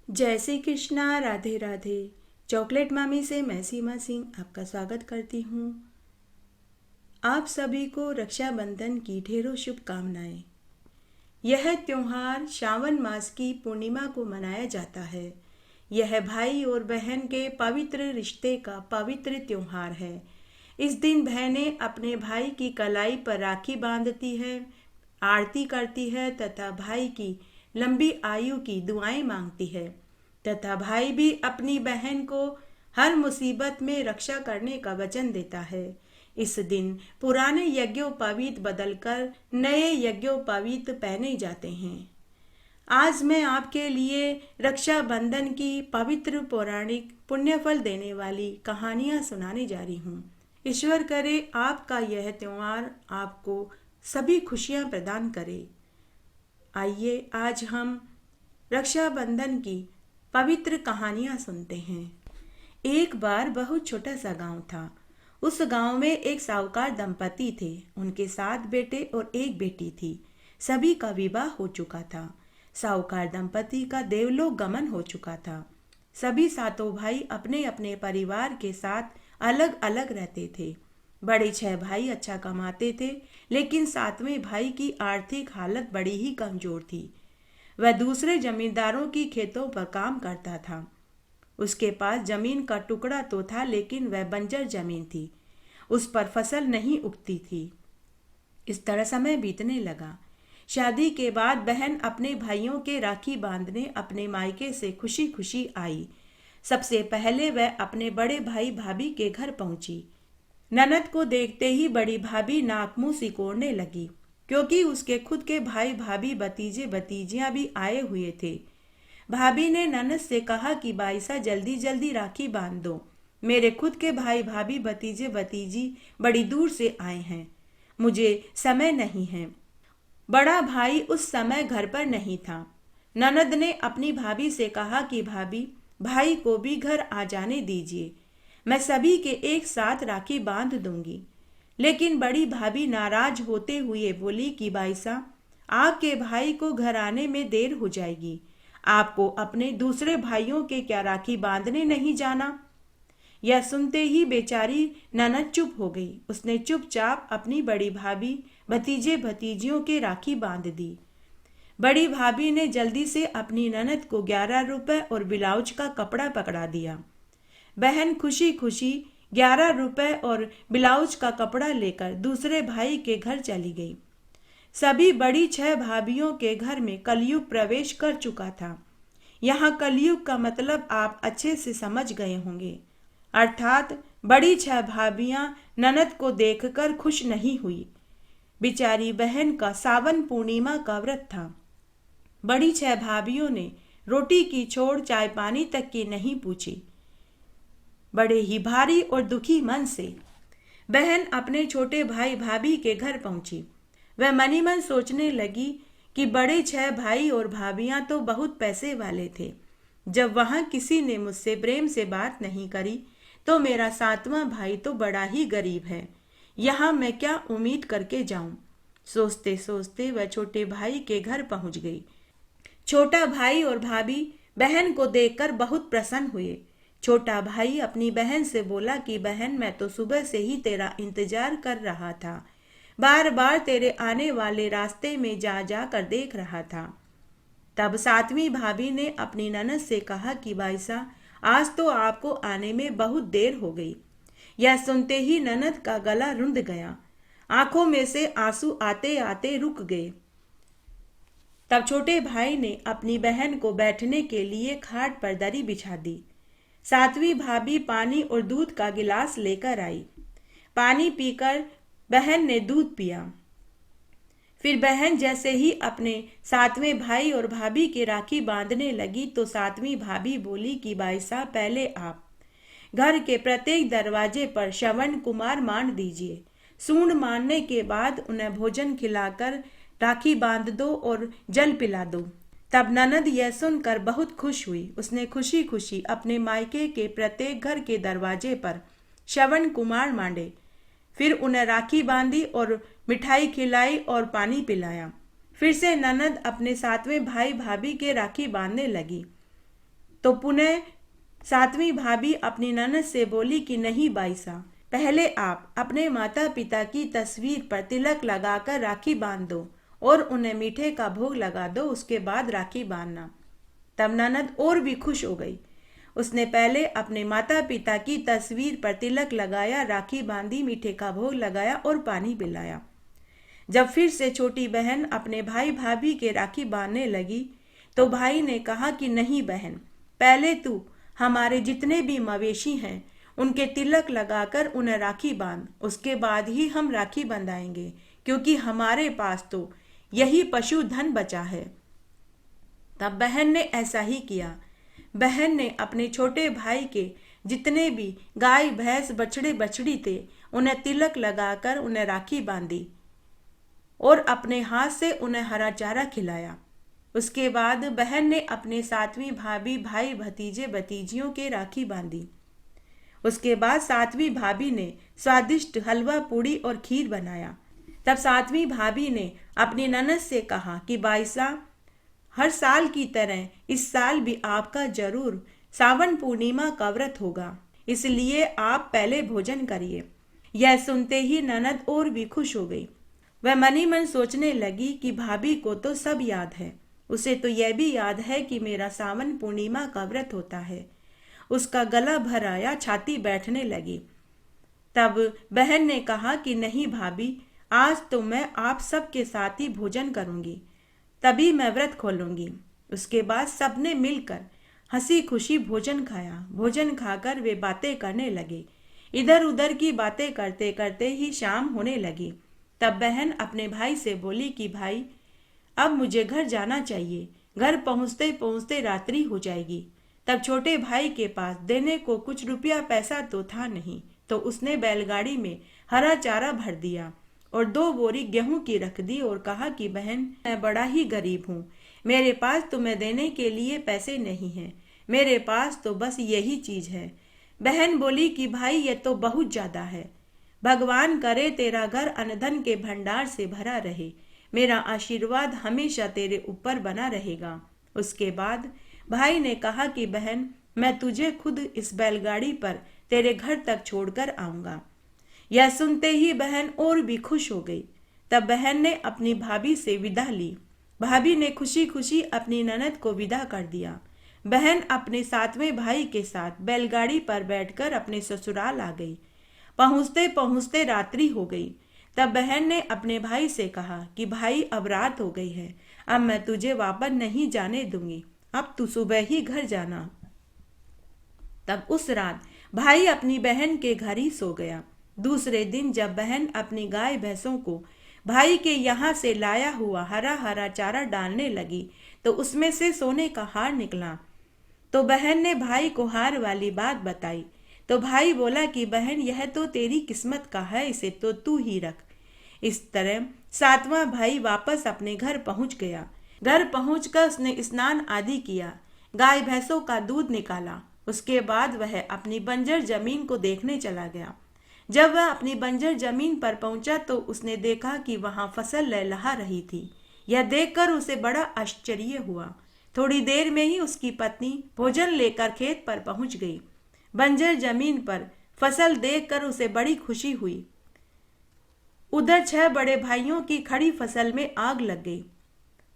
जय श्री कृष्णा। राधे राधे। चॉकलेट मामी से मैं सीमा सिंह आपका स्वागत करती हूँ। आप सभी को रक्षाबंधन की ढेरों शुभकामनाएं। यह त्योहार श्रावण मास की पूर्णिमा को मनाया जाता है। यह भाई और बहन के पवित्र रिश्ते का पवित्र त्योहार है। इस दिन बहनें अपने भाई की कलाई पर राखी बांधती है, आरती करती है तथा भाई की लंबी आयु की दुआएं मांगती है तथा भाई भी अपनी बहन को हर मुसीबत में रक्षा करने का वचन देता है। इस दिन पुराने यज्ञोपवीत बदलकर नए यज्ञोपवीत पहने जाते हैं। आज मैं आपके लिए रक्षाबंधन की पवित्र पौराणिक पुण्यफल देने वाली कहानियां सुनाने जा रही हूँ। ईश्वर करे आपका यह त्योहार आपको सभी खुशियां प्रदान करे। आइए आज हम रक्षाबंधन की पवित्र कहानियां सुनते हैं। एक बार बहुत छोटा सा गांव था। उस गांव में एक साहूकार दंपति थे। उनके 7 बेटे और एक बेटी थी। सभी का विवाह हो चुका था। साहूकार दंपति का देवलोक गमन हो चुका था। सभी 7 भाई अपने अपने परिवार के साथ अलग अलग रहते थे। बड़े 6 भाई अच्छा कमाते थे, लेकिन 7वें भाई की आर्थिक हालत बड़ी ही कमजोर थी। वह दूसरे जमींदारों की खेतों पर काम करता था। उसके पास जमीन का टुकड़ा तो था, लेकिन वह बंजर जमीन थी। उस पर फसल नहीं उगती थी। इस तरह समय बीतने लगा। शादी के बाद बहन अपने भाइयों के राखी बांधने अपने मायके से खुशी खुशी आई। सबसे पहले वह अपने बड़े भाई भाभी के घर पहुंची। ननद को देखते ही बड़ी भाभी नाक मुंह सिकोड़ने लगी, क्योंकि उसके खुद के भाई भाभी भतीजे भतीजियां भी आए हुए थे। भाभी ने ननद से कहा कि बाईसा जल्दी जल्दी राखी बांध दो। मेरे खुद के भाई भाभी भतीजे भतीजी बड़ी दूर से आए हैं, मुझे समय नहीं है। बड़ा भाई उस समय घर पर नहीं था। ननद ने अपनी भाभी से कहा कि भाभी, भाई को भी घर आ जाने दीजिए, मैं सभी के एक साथ राखी बांध दूंगी। लेकिन बड़ी भाभी नाराज होते हुए बोली कि बाईसा, आपके भाई को घर आने में देर हो जाएगी। आपको अपने दूसरे भाइयों के क्या राखी बांधने नहीं जाना? यह सुनते ही बेचारी ननद चुप हो गई। उसने चुपचाप अपनी बड़ी भाभी भतीजे भतीजियों के राखी बांध दी। बड़ी भाभी ने जल्दी से अपनी ननद को 11 रुपए और ब्लाउज का कपड़ा पकड़ा दिया। बहन खुशी खुशी 11 रुपए और ब्लाउज का कपड़ा लेकर दूसरे भाई के घर चली गई। सभी बड़ी 6 भाभियों के घर में कलयुग प्रवेश कर चुका था। यहाँ कलयुग का मतलब आप अच्छे से समझ गए होंगे, अर्थात बड़ी 6 भाभियां ननद को देखकर खुश नहीं हुई। बेचारी बहन का सावन पूर्णिमा का व्रत था। बड़ी 6 भाभियों ने रोटी की छोड़ चाय पानी तक की नहीं पूछी। बड़े ही भारी और दुखी मन से बहन अपने छोटे भाई भाभी के घर पहुंची। वह मनी मन सोचने लगी कि बड़े 6 भाई और भाभियां तो बहुत पैसे वाले थे। जब वहां किसी ने मुझसे प्रेम से बात नहीं करी, तो मेरा 7वां भाई तो बड़ा ही गरीब है। यहाँ मैं क्या उम्मीद करके जाऊं? सोचते सोचते वह छोटे भाई के घर पहुंच गई। छोटा भाई और भाभी बहन को देखकर बहुत प्रसन्न हुए। छोटा भाई अपनी बहन से बोला कि बहन, मैं तो सुबह से ही तेरा इंतजार कर रहा था, बार बार तेरे आने वाले रास्ते में जा जा कर देख रहा था। तब 7वीं भाभी ने अपनी ननद से कहा कि बाईसा, आज तो आपको आने में बहुत देर हो गई। यह सुनते ही ननद का गला रुंध गया। आंखों में से आंसू आते आते रुक गए। तब छोटे भाई ने अपनी बहन को बैठने के लिए खाट पर दरी बिछा दी। 7वीं भाभी पानी और दूध का गिलास लेकर आई। पानी पीकर बहन ने दूध पिया। फिर बहन जैसे ही अपने 7वें भाई और भाभी की राखी बांधने लगी, तो 7वीं भाभी बोली कि भाई साहब, पहले आप घर के प्रत्येक दरवाजे पर श्रवण कुमार मान दीजिए। सूंड मारने के बाद उन्हें भोजन खिलाकर राखी बांध दो और जल पिला दो। तब ननद यह सुनकर बहुत खुश हुई। उसने खुशी खुशी अपने मायके के प्रत्येक घर के दरवाजे पर श्रवण कुमार मांडे। फिर उन्हें राखी बांधी और मिठाई खिलाई और पानी पिलाया। फिर से ननद अपने 7वें भाई भाभी के राखी बांधने लगी। तो पुनः सातवीं भाभी अपनी ननद से बोली कि नहीं बाईसा, पहले आप अपने माता पिता की तस्वीर पर तिलक लगाकर राखी बांध दो और उन्हें मीठे का भोग लगा दो, उसके बाद राखी बांधना। तब ननद और भी खुश हो गई। उसने पहले अपने माता पिता की तस्वीर पर तिलक लगाया, राखी बांधी, मीठे का भोग लगाया और पानी पिलाया। जब फिर से छोटी बहन अपने भाई भाभी के राखी बांधने लगी तो भाई ने कहा कि नहीं बहन, पहले तू हमारे जितने भी मवेशी हैं उनके तिलक लगाकर उन्हें राखी बांध, उसके बाद ही हम राखी बंधाएंगे, क्योंकि हमारे पास तो यही पशुधन बचा है। तब बहन ने ऐसा ही किया। बहन ने अपने छोटे भाई के जितने भी गाय भैंस बछड़े बछड़ी थे उन्हें तिलक लगाकर उन्हें राखी बांधी और अपने हाथ से उन्हें हरा चारा खिलाया। उसके बाद बहन ने अपने सातवीं भाभी भाई भतीजे भतीजियों के राखी बांधी। उसके बाद सातवीं भाभी ने स्वादिष्ट हलवा पूड़ी और खीर बनाया। तब सातवीं भाभी ने अपनी ननद से कहा कि बाईसा, हर साल की तरह इस साल भी आपका जरूर सावन पूर्णिमा का व्रत होगा, इसलिए आप पहले भोजन करिए। यह सुनते ही ननद और भी खुश हो गई। वह मनी मन सोचने लगी कि भाभी को तो सब याद है, उसे तो यह भी याद है कि मेरा सावन पूर्णिमा का व्रत होता है। उसका गला भर आया, छाती बैठने लगी। तब बहन ने कहा कि नहीं भाभी, आज तो मैं आप सबके साथ ही भोजन करूंगी, तभी मैं व्रत खोलूंगी। उसके बाद सबने मिलकर हंसी खुशी भोजन खाया। भोजन खाकर वे बातें करने लगे। इधर उधर की बातें करते करते ही शाम होने लगी। तब बहन अपने भाई से बोली कि भाई, अब मुझे घर जाना चाहिए, घर पहुंचते पहुंचते रात्रि हो जाएगी। तब छोटे भाई के पास देने को कुछ रुपया पैसा तो था नहीं, तो उसने बैलगाड़ी में हरा चारा भर दिया और 2 बोरी गेहूं की रख दी और कहा कि बहन, मैं बड़ा ही गरीब हूँ, मेरे पास तुम्हें देने के लिए पैसे नहीं हैं, मेरे पास तो बस यही चीज है। बहन बोली कि भाई, ये तो बहुत ज्यादा है, भगवान करे तेरा घर अनधन के भंडार से भरा रहे, मेरा आशीर्वाद हमेशा तेरे ऊपर बना रहेगा। उसके बाद भाई ने कहा कि बहन, मैं तुझे खुद इस बैलगाड़ी पर तेरे घर तक छोड़कर आऊंगा। यह सुनते ही बहन और भी खुश हो गई। तब बहन ने अपनी भाभी से विदा ली। भाभी ने खुशी खुशी अपनी ननद को विदा कर दिया। बहन अपने सातवें भाई के साथ बैलगाड़ी पर बैठकर अपने ससुराल आ गई। पहुंचते पहुंचते रात्रि हो गई। तब बहन ने अपने भाई से कहा कि भाई, अब रात हो गई है, अब मैं तुझे वापस नहीं जाने दूंगी, अब तू सुबह ही घर जाना। तब उस रात भाई अपनी बहन के घर ही सो गया। दूसरे दिन जब बहन अपनी गाय भैंसों को भाई के यहाँ से लाया हुआ हरा हरा चारा डालने लगी तो उसमें से सोने का हार निकला। तो बहन ने भाई को हार वाली बात बताई। तो भाई बोला कि बहन, यह तो तेरी किस्मत का है, इसे तो तू ही रख। इस तरह सातवां भाई वापस अपने घर पहुंच गया। घर पहुंचकर उसने स्नान आदि किया, गाय भैंसों का दूध निकाला। उसके बाद वह अपनी बंजर जमीन को देखने चला गया। जब वह अपनी बंजर जमीन पर पहुंचा तो उसने देखा कि वहां फसल लहलहा रही थी। यह देखकर उसे बड़ा आश्चर्य हुआ। थोड़ी देर में ही उसकी पत्नी भोजन लेकर खेत पर पहुंच गई। बंजर जमीन पर फसल देखकर उसे बड़ी खुशी हुई। उधर 6 बड़े भाइयों की खड़ी फसल में आग लग गई।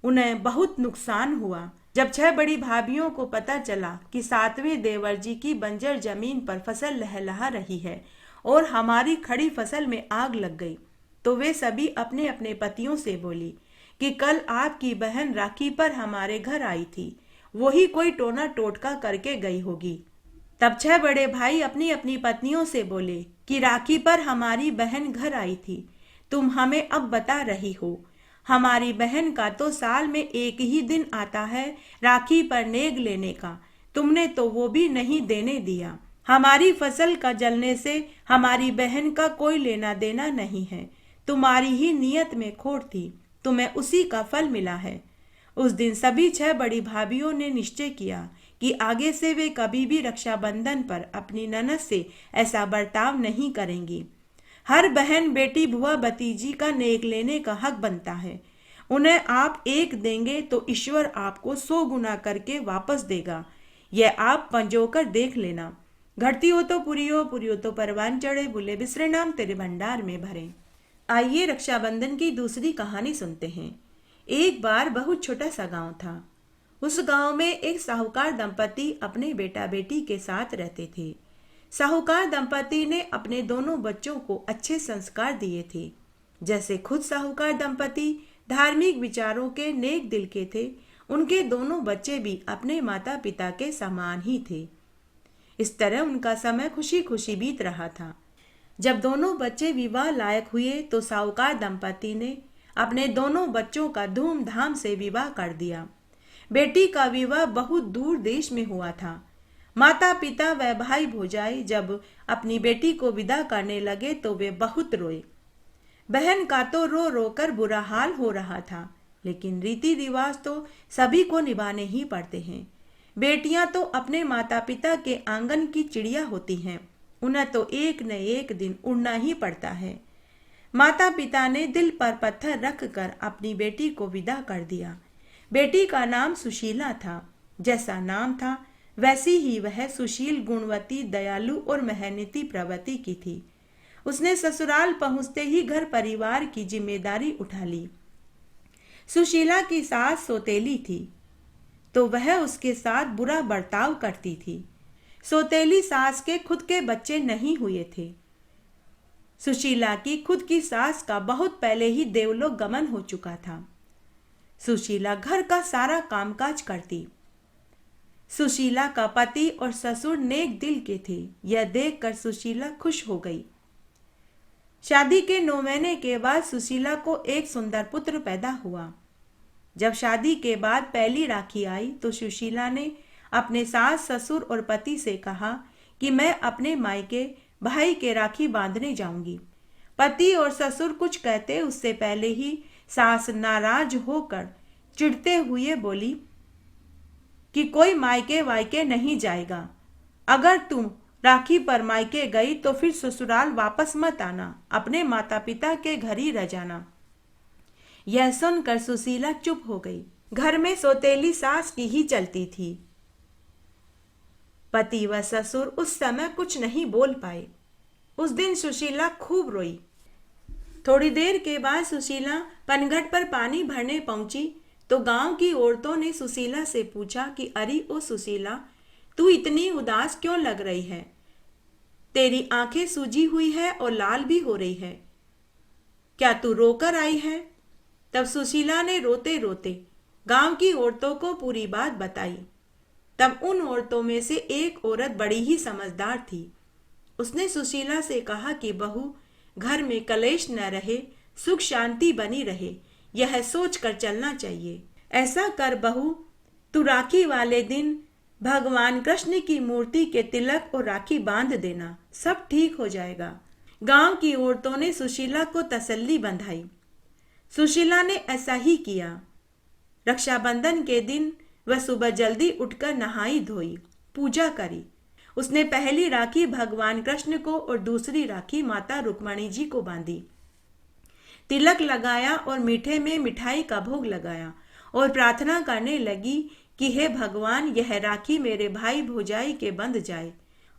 उन्हें बहुत नुकसान हुआ। जब 6 बड़ी भाभियों को पता चला कि 7वें देवर जी की बंजर जमीन पर फसल लहलहा रही है और हमारी खड़ी फसल में आग लग गई, तो वे सभी अपने अपने पतियों से बोली कि कल आपकी बहन राखी पर हमारे घर आई थी, वही कोई टोना टोटका करके गई होगी। तब 6 बड़े भाई अपनी अपनी पत्नियों से बोले कि राखी पर हमारी बहन घर आई थी, तुम हमें अब बता रही हो। हमारी बहन का तो साल में एक ही दिन आता है राखी पर नेग लेने का, तुमने तो वो भी नहीं देने दिया। हमारी फसल का जलने से हमारी बहन का कोई लेना देना नहीं है, तुम्हारी ही नियत में खोट थी, तुम्हें उसी का फल मिला है। उस दिन सभी 6 बड़ी भाभियों ने निश्चय किया कि आगे से वे कभी भी रक्षाबंधन पर अपनी ननद से ऐसा बर्ताव नहीं करेंगी। हर बहन बेटी बुआ भतीजी का नेक लेने का हक बनता है। उन्हें आप 1 देंगे तो ईश्वर आपको 100 गुना करके वापस देगा। यह आप पंजोकर देख लेना। घटती हो तो पूरी हो तो परवान चढ़े, बोले बिसरे नाम तेरे भंडार में भरे। आइए रक्षाबंधन की दूसरी कहानी सुनते हैं। एक बार बहुत छोटा सा गांव था। उस गांव में एक साहूकार दंपति अपने बेटा बेटी के साथ रहते थे। साहूकार दंपति ने अपने दोनों बच्चों को अच्छे संस्कार दिए थे। जैसे खुद साहूकार दंपति धार्मिक विचारों के नेक दिल के थे, उनके दोनों बच्चे भी अपने माता पिता के समान ही थे। इस तरह उनका समय खुशी खुशी बीत रहा था। जब दोनों बच्चे विवाह लायक हुए तो साहूकार दंपति ने अपने दोनों बच्चों का धूमधाम से विवाह कर दिया। बेटी का विवाह बहुत दूर देश में हुआ था। माता पिता व भाई भौजाई जब अपनी बेटी को विदा करने लगे तो वे बहुत रोए। बहन का तो रो रो कर बुरा हाल हो रहा था, लेकिन रीति रिवाज तो सभी को निभाने ही पड़ते हैं। बेटियां तो अपने माता पिता के आंगन की चिड़िया होती हैं, उन्हें तो एक न एक दिन उड़ना ही पड़ता है। माता पिता ने दिल पर पत्थर रख कर अपनी बेटी को विदा कर दिया। बेटी का नाम सुशीला था। जैसा नाम था वैसी ही वह सुशील, गुणवती, दयालु और मेहनती प्रवृत्ति की थी। उसने ससुराल पहुंचते ही घर परिवार की जिम्मेदारी उठा ली। सुशीला की सास सौतेली थी तो वह उसके साथ बुरा बर्ताव करती थी। सौतेली सास के खुद के बच्चे नहीं हुए थे। सुशीला की खुद की सास का बहुत पहले ही देवलोक गमन हो चुका था। सुशीला घर का सारा कामकाज करती। सुशीला का पति और ससुर नेक दिल के थे। यह देखकर सुशीला खुश हो गई। शादी के 9 महीने के बाद सुशीला को एक सुंदर पुत्र पैदा हुआ। जब शादी के बाद पहली राखी आई तो सुशीला ने अपने सास, ससुर और पति से कहा कि मैं अपने मायके भाई के राखी बांधने जाऊंगी। पति और ससुर कुछ कहते उससे पहले ही सास नाराज होकर चिढ़ते हुए बोली कि कोई मायके वायके नहीं जाएगा। अगर तुम राखी पर मायके गई तो फिर ससुराल वापस मत आना, अपने माता पिता के घर ही रह जाना। यह सुनकर सुशीला चुप हो गई। घर में सौतेली सास की ही चलती थी। पति व ससुर उस समय कुछ नहीं बोल पाए। उस दिन सुशीला खूब रोई। थोड़ी देर के बाद सुशीला पनघट पर पानी भरने पहुंची तो गांव की औरतों ने सुशीला से पूछा कि अरे ओ सुशीला, तू इतनी उदास क्यों लग रही है? तेरी आंखें सूजी हुई है और लाल भी हो रही है। क्या तू रोकर आई है? तब सुशीला ने रोते रोते गांव की औरतों को पूरी बात बताई। तब उन औरतों में से एक औरत बड़ी ही समझदार थी। उसने सुशीला से कहा कि बहू, घर में कलेश न रहे, सुख शांति बनी रहे, यह सोच कर चलना चाहिए। ऐसा कर बहू, तू राखी वाले दिन भगवान कृष्ण की मूर्ति के तिलक और राखी बांध देना, सब ठीक हो जाएगा। गांव की औरतों ने सुशीला को तसल्ली बंधाई। सुशीला ने ऐसा ही किया। रक्षाबंधन के दिन वह सुबह जल्दी उठकर नहाई धोई, पूजा करी। उसने पहली राखी भगवान कृष्ण को और दूसरी राखी माता रुक्मणी जी को बांधी। तिलक लगाया और मीठे में मिठाई का भोग लगाया और प्रार्थना करने लगी कि हे भगवान, यह राखी मेरे भाई भौजाई के बंध जाए,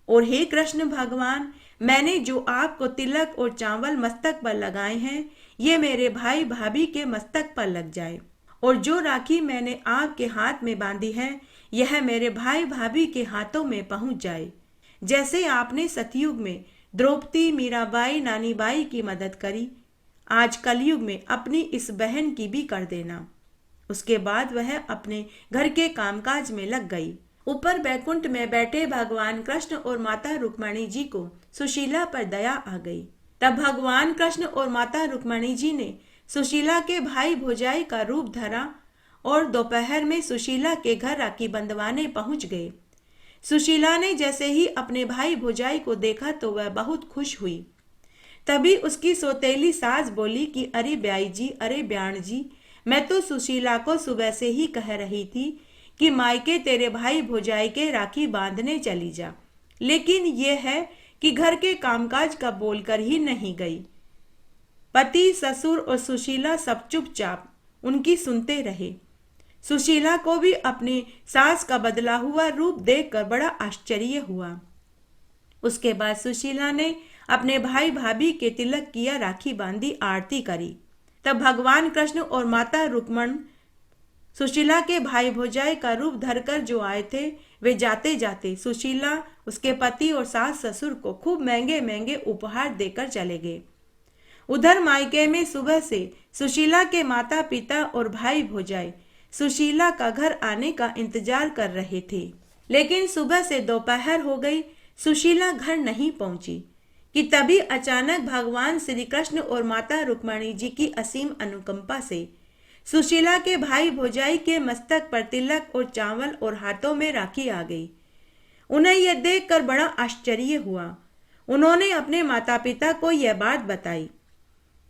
और हे कृष्ण भगवान, मैंने जो आपको तिलक और चावल मस्तक पर लगाए हैं, ये मेरे भाई भाभी के मस्तक पर लग जाए, और जो राखी मैंने आपके हाथ में बांधी है, यह मेरे भाई भाभी के हाथों में पहुंच जाए। जैसे आपने सतयुग में द्रौपदी, मीराबाई, नानीबाई की मदद करी, आज कलयुग में अपनी इस बहन की भी कर देना। उसके बाद वह अपने घर के कामकाज में लग गई। ऊपर बैकुंठ में बैठे भगवान कृष्ण और माता रुक्मणी जी को सुशीला पर दया आ गई। तब भगवान कृष्ण और माता रुक्मणी जी ने सुशीला के भाई भौजाई का रूप धरा और दोपहर में सुशीला के घर राखी बंधवाने पहुंच गए। सुशीला ने जैसे ही अपने भाई भौजाई को देखा तो वह बहुत खुश हुई। तभी उसकी सौतेली सास बोली कि अरे ब्याई जी, अरे ब्याण जी, मैं तो सुशीला को सुबह से ही कह रही थी कि मायके तेरे भाई भौजाई के राखी बांधने चली जा, लेकिन ये है कि घर के कामकाज का बोलकर ही नहीं गई। पति, ससुर और सुशीला सब चुपचाप उनकी सुनते रहे। सुशीला को भी अपनी सास का बदला हुआ रूप देखकर बड़ा आश्चर्य हुआ। उसके बाद सुशीला ने अपने भाई भाभी के तिलक किया, राखी बांधी, आरती करी। तब भगवान कृष्ण और माता रुक्मण सुशीला के भाई भौजाई का रूप धरकर जो आए थे, वे जाते जाते सुशीला, उसके पति और सास ससुर को खूब महंगे महंगे उपहार देकर चले गए। उधर मायके में सुबह से सुशीला के माता पिता और भाई भौजाई सुशीला का घर आने का इंतजार कर रहे थे, लेकिन सुबह से दोपहर हो गई, सुशीला घर नहीं पहुंची कि तभी अचानक भगवान श्री कृष्ण और माता रुक्मणी जी की असीम अनुकंपा से सुशीला के भाई भौजाई के मस्तक पर तिलक और चावल और हाथों में राखी आ गई। उन्हें यह देखकर बड़ा आश्चर्य हुआ। उन्होंने अपने माता पिता को यह बात बताई।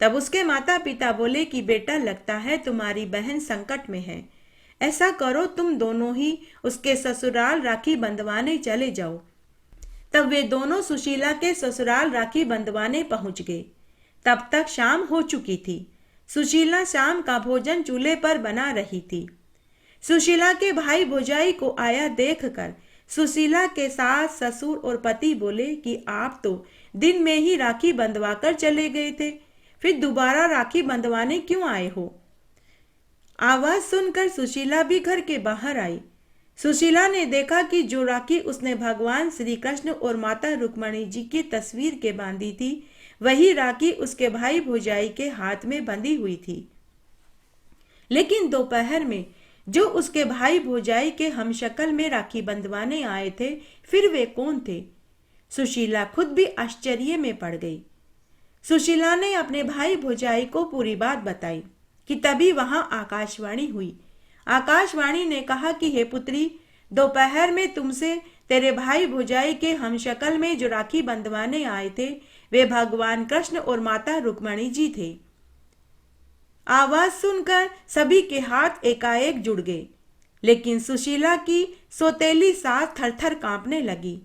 तब उसके माता पिता बोले कि बेटा, लगता है तुम्हारी बहन संकट में है। ऐसा करो, तुम दोनों ही उसके ससुराल राखी बंधवाने चले जाओ। तब वे दोनों सुशीला के ससुराल राखी बंधवाने पहुंच गए। तब तक शाम हो चुकी थी। सुशीला शाम का भोजन चूल्हे पर बना रही थी। सुशीला के भाई भौजाई को आया देखकर सुशीला के सास ससुर और पति बोले कि आप तो दिन में ही राखी बंधवाकर चले गए थे, फिर दोबारा राखी बंधवाने क्यों आए हो? आवाज सुनकर सुशीला भी घर के बाहर आई। सुशीला ने देखा कि जो राखी उसने भगवान श्री कृष्ण और माता रुक्मणी जी की तस्वीर के बांधी थी, वही राखी उसके भाई भौजाई के हाथ में बंधी हुई थी। लेकिन दोपहर में जो उसके भाई भौजाई के हमशक्ल में राखी बंधवाने आए थे, फिर वे कौन थे? सुशीला खुद भी आश्चर्य में पड़ गई। सुशीला ने अपने भाई भौजाई को पूरी बात बताई कि तभी वहां आकाशवाणी हुई। आकाशवाणी ने कहा कि हे पुत्री, दोपहर में तुमसे तेरे भाई भौजाई के हमशक्ल में जो राखी बंधवाने आए थे, वे भगवान कृष्ण और माता रुक्मणी जी थे। आवाज सुनकर सभी के हाथ एकाएक जुड़ गए, लेकिन सुशीला की सौतेली सास थरथर कांपने लगी।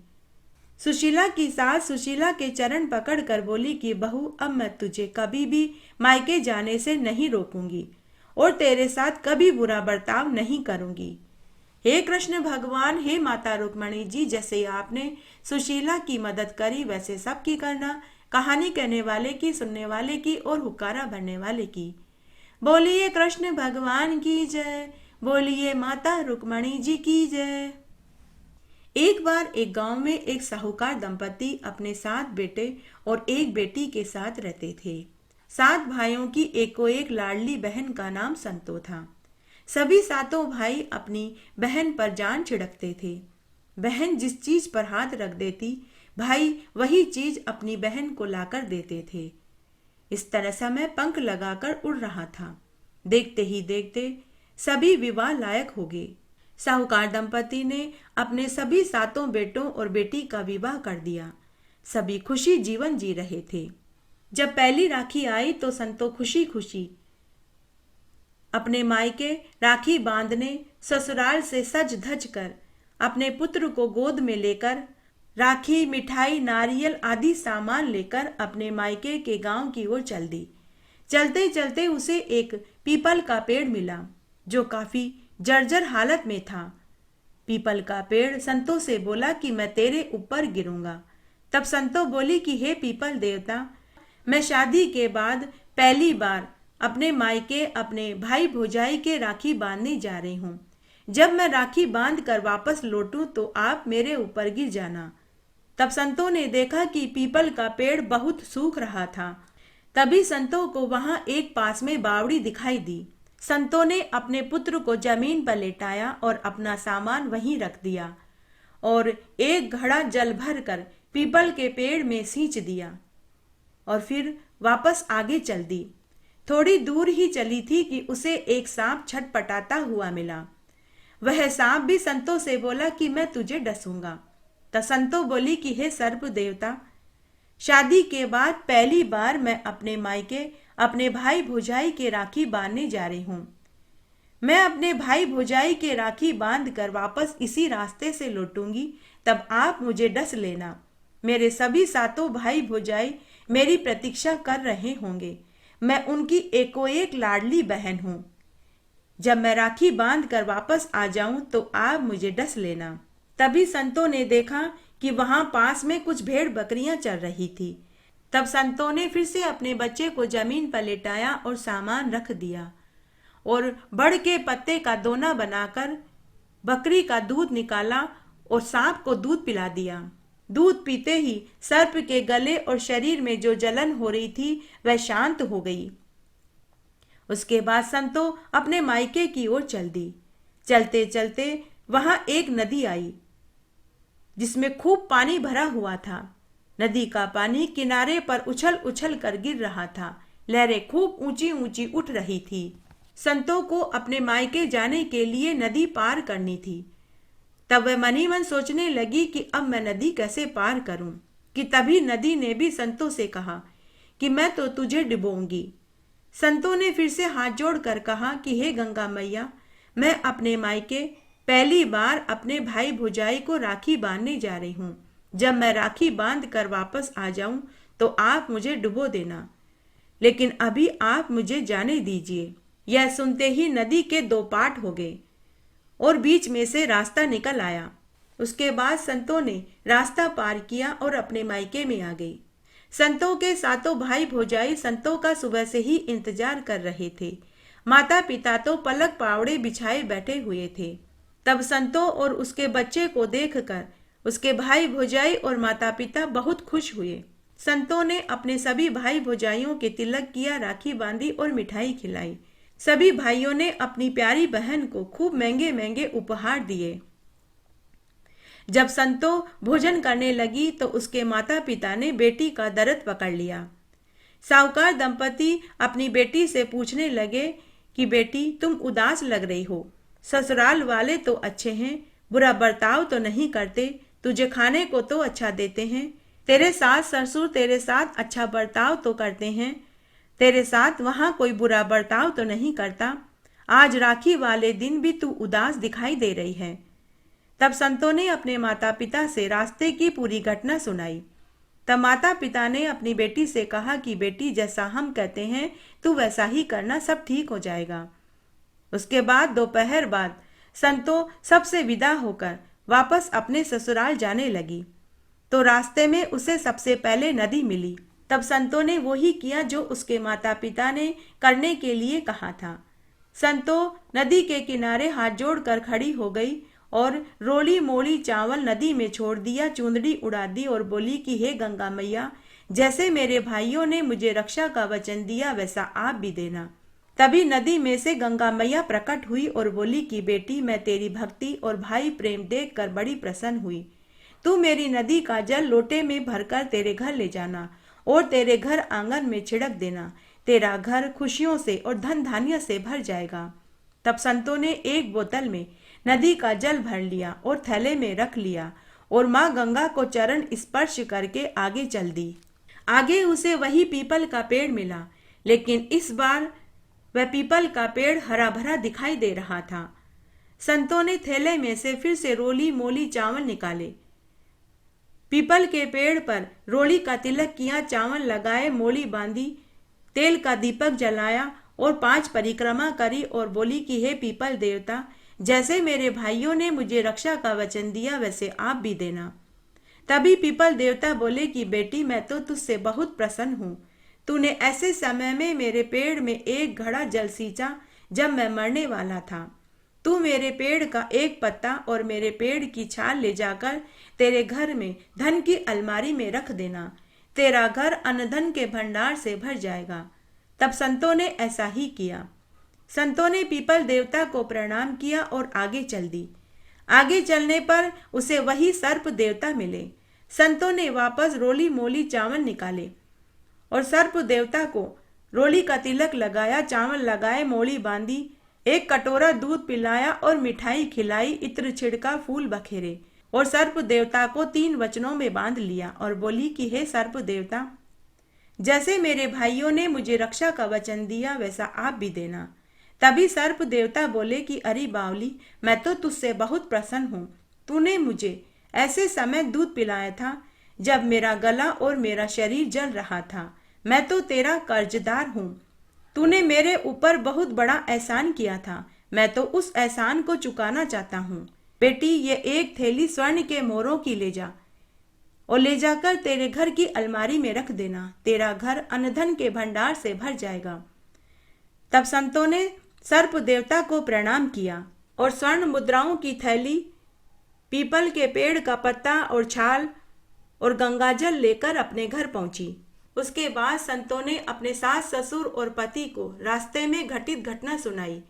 सुशीला की सास सुशीला के चरण पकड़कर बोली कि बहू, अब मैं तुझे कभी भी मायके जाने से नहीं रोकूंगी और तेरे साथ कभी बुरा बर्ताव नहीं करूंगी। हे कृष्ण भगवान, हे माता रुक्मणी जी, जैसे आपने सुशीला की मदद करी, वैसे सबकी करना। कहानी कहने वाले की, सुनने वाले की और हुक्कारा भरने वाले की। बोलिए कृष्ण भगवान की जय, बोलिए माता रुक्मणी जी की जय। एक बार एक गांव में एक साहूकार दंपति अपने 7 बेटे और एक बेटी के साथ रहते थे। 7 भाइयों की एको एक लाडली बहन का नाम संतो था। सभी 7 भाई अपनी बहन पर जान छिड़कते थे। बहन जिस चीज पर हाथ रख देती, भाई वही चीज अपनी बहन को लाकर देते थे। इस तरह समय पंख लगाकर उड़ रहा था। देखते ही देखते सभी विवाह लायक हो गए। साहूकार दंपति ने अपने सभी 7 बेटों और बेटी का विवाह कर दिया। सभी खुशी जीवन जी रहे थे। जब पहली राखी आई तो संतो खुशी खुशी अपने मायके राखी बांधने ससुराल से सज धज कर अपने पुत्र को गोद में लेकर राखी, मिठाई, नारियल आदि सामान लेकर अपने मायके के गांव की ओर चल दी। चलते चलते उसे एक पीपल का पेड़ मिला जो काफी जर्जर हालत में था। पीपल का पेड़ संतों से बोला कि मैं तेरे ऊपर गिरूंगा। तब संतो बोली कि हे पीपल देवता, मैं शादी के बाद पहली बार अपने मायके अपने भाई भौजाई के राखी बांधने जा रही हूँ। जब मैं राखी बांध कर वापस लौटूं तो आप मेरे ऊपर गिर जाना। तब संतों ने देखा कि पीपल का पेड़ बहुत सूख रहा था। तभी संतों को वहां एक पास में बावड़ी दिखाई दी। संतों ने अपने पुत्र को जमीन पर लेटाया और अपना सामान वहीं रख दिया और एक घड़ा जल भर कर पीपल के पेड़ में सींच दिया और फिर वापस आगे चल दी। थोड़ी दूर ही चली थी कि उसे एक सांप छटपटाता हुआ मिला। वह सांप भी संतों से बोला कि मैं तुझे डसूंगा। तब संतों बोली कि हे सर्प देवता, शादी के बाद पहली बार मैं अपने मायके अपने भाई भौजाई के राखी बांधने जा रही हूँ। मैं अपने भाई भौजाई के राखी बांध कर वापस इसी रास्ते से लौटूंगी, तब आप मुझे डस लेना। मेरे सभी 7 भाई भौजाई मेरी प्रतीक्षा कर रहे होंगे। मैं उनकी एको एक लाडली बहन हूँ। जब मैं राखी बांध कर वापस आ जाऊं तो आप मुझे डस लेना। तभी संतों ने देखा कि वहां पास में कुछ भेड़ बकरियां चल रही थी। तब संतों ने फिर से अपने बच्चे को जमीन पर लेटाया और सामान रख दिया और बड़ के पत्ते का दोना बनाकर बकरी का दूध निकाला और सांप को दूध पिला दिया। दूध पीते ही सर्प के गले और शरीर में जो जलन हो रही थी वह शांत हो गई। उसके बाद संतो अपने मायके की ओर चल दी। चलते चलते वहां एक नदी आई जिसमें खूब पानी भरा हुआ था। नदी का पानी किनारे पर उछल उछल कर गिर रहा था। लहरें खूब ऊंची ऊंची उठ रही थी। संतों को अपने मायके जाने के लिए नदी पार करनी थी। तब वह मनी मन सोचने लगी कि अब मैं नदी कैसे पार करूं, कि तभी नदी ने भी संतों से कहा कि मैं तो तुझे डुबोऊंगी। संतों ने फिर से हाथ जोड़कर कहा कि हे गंगा मैया, मैं अपने मायके पहली बार अपने भाई भौजाई को राखी बांधने जा रही हूँ। जब मैं राखी बांध कर वापस आ जाऊं तो आप मुझे डुबो देना, लेकिन अभी आप मुझे जाने दीजिए। यह सुनते ही नदी के दो पाट हो गए और बीच में से रास्ता निकल आया। उसके बाद संतों ने रास्ता पार किया और अपने मायके में आ गई। संतों के सातों भाई भौजाई संतों का सुबह से ही इंतजार कर रहे थे। माता पिता तो पलक पावड़े बिछाए बैठे हुए थे। तब संतों और उसके बच्चे को देखकर उसके भाई भौजाई और माता पिता बहुत खुश हुए। संतों ने अपने सभी भाई भौजाइयों के तिलक किया, राखी बांधी और मिठाई खिलाई। सभी भाइयों ने अपनी प्यारी बहन को खूब महंगे महंगे उपहार दिए। जब संतो भोजन करने लगी तो उसके माता पिता ने बेटी का दर्द पकड़ लिया। साहूकार दंपति अपनी बेटी से पूछने लगे कि बेटी, तुम उदास लग रही हो। ससुराल वाले तो अच्छे हैं, बुरा बर्ताव तो नहीं करते, तुझे खाने को तो अच्छा देते हैं, तेरे सास ससुर तेरे साथ अच्छा बर्ताव तो करते हैं, तेरे साथ वहां कोई बुरा बर्ताव तो नहीं करता। आज राखी वाले दिन भी तू उदास दिखाई दे रही है। तब संतों ने अपने माता पिता से रास्ते की पूरी घटना सुनाई। तब माता पिता ने अपनी बेटी से कहा कि बेटी, जैसा हम कहते हैं तू वैसा ही करना, सब ठीक हो जाएगा। उसके बाद दोपहर बाद संतो सबसे विदा होकर वापस अपने ससुराल जाने लगी तो रास्ते में उसे सबसे पहले नदी मिली। तब संतो ने वही किया जो उसके माता पिता ने करने के लिए कहा था। संतो नदी के किनारे हाथ जोड़कर खड़ी हो गई और रोली मोली चावल नदी में छोड़ दिया, चुंदड़ी उड़ा दी और बोली कि हे गंगा मैया, जैसे मेरे भाइयों ने मुझे रक्षा का वचन दिया वैसा आप भी देना। तभी नदी में से गंगा मैया प्रकट हुई और बोली कि बेटी, मैं तेरी भक्ति और भाई प्रेम देखकर बड़ी प्रसन्न हुई। तू मेरी नदी का जल लोटे में भरकर तेरे घर ले जाना और तेरे घर आंगन में छिड़क देना। तेरा घर खुशियों से और धन धान्य से भर जाएगा। तब संतों ने एक बोतल में नदी का जल भर लिया और थैले में रख लिया और माँ गंगा को चरण स्पर्श करके आगे चल दी। आगे उसे वही पीपल का पेड़ मिला, लेकिन इस बार वह पीपल का पेड़ हरा भरा दिखाई दे रहा था। संतों ने थैले में से फिर से रोली मोली चावल निकाले, पीपल के पेड़ पर रोली का तिलक किया, चावल लगाए, मोली बांधी, तेल का दीपक जलाया और 5 परिक्रमा करी और बोली कि हे पीपल देवता, जैसे मेरे भाइयों ने मुझे रक्षा का वचन दिया वैसे आप भी देना। तभी पीपल देवता बोले कि बेटी, मैं तो तुझसे बहुत प्रसन्न हूँ। तूने ऐसे समय में मेरे पेड़ में एक घड़ा जल सींचा जब मैं मरने वाला था। तू मेरे पेड़ का एक पत्ता और मेरे पेड़ की छाल ले जाकर तेरे घर में धन की अलमारी में रख देना। तेरा घर अन्न धन के भंडार से भर जाएगा। तब संतों ने ऐसा ही किया। संतों ने पीपल देवता को प्रणाम किया और आगे चल दी। आगे चलने पर उसे वही सर्प देवता मिले। संतों ने वापस रोली मोली चावल निकाले और सर्प देवता को रोली का तिलक लगाया, चावल लगाए, मोली बांधी, एक कटोरा दूध पिलाया और मिठाई खिलाई, इत्र छिड़का, फूल बखेरे और सर्प देवता को 3 वचनों में बांध लिया और बोली कि हे सर्प देवता, जैसे मेरे भाइयों ने मुझे रक्षा का वचन दिया वैसा आप भी देना। तभी सर्प देवता बोले कि अरे बावली, मैं तो तुझसे बहुत प्रसन्न हूँ। तूने मुझे ऐसे समय दूध पिलाया था जब मेरा गला और मेरा शरीर जल रहा था। मैं तो तेरा कर्जदार हूँ। तूने मेरे ऊपर बहुत बड़ा एहसान किया था। मैं तो उस एहसान को चुकाना चाहता हूँ। बेटी, ये एक थैली स्वर्ण के मोहरों की ले जा और ले जाकर तेरे घर की अलमारी में रख देना। तेरा घर अनधन के भंडार से भर जाएगा। तब संतों ने सर्प देवता को प्रणाम किया और स्वर्ण मुद्राओं की थैली, पीपल के पेड़ का पत्ता और छाल और गंगाजल लेकर अपने घर पहुंची। उसके बाद संतों ने अपने सास ससुर और पति को रास्ते में घटित घटना सुनाई।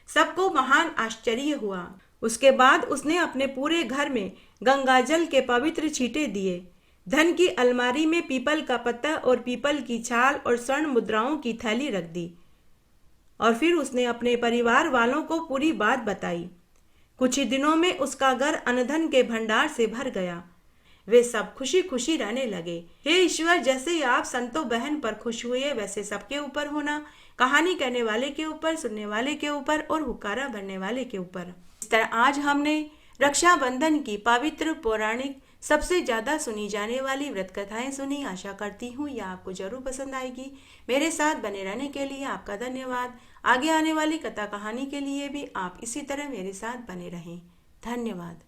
सबको महान आश्चर्य हुआ। उसके बाद उसने अपने पूरे घर में गंगाजल के पवित्र छींटे दिए, धन की अलमारी में पीपल का पत्ता और पीपल की छाल और स्वर्ण मुद्राओं की थैली रख दी और फिर उसने अपने परिवार वालों को पूरी बात बताई। कुछ ही दिनों में उसका घर अनधन के भंडार से भर गया। वे सब खुशी खुशी रहने लगे। हे ईश्वर, जैसे आप संतों बहन पर खुश हुए वैसे सबके ऊपर होना, कहानी कहने वाले के ऊपर, सुनने वाले के ऊपर और हुक्कारा भरने वाले के ऊपर। इस तरह आज हमने रक्षाबंधन की पवित्र, पौराणिक, सबसे ज़्यादा सुनी जाने वाली व्रत कथाएं सुनी। आशा करती हूँ यह आपको जरूर पसंद आएगी। मेरे साथ बने रहने के लिए आपका धन्यवाद। आगे आने वाली कथा कहानी के लिए भी आप इसी तरह मेरे साथ बने रहें। धन्यवाद।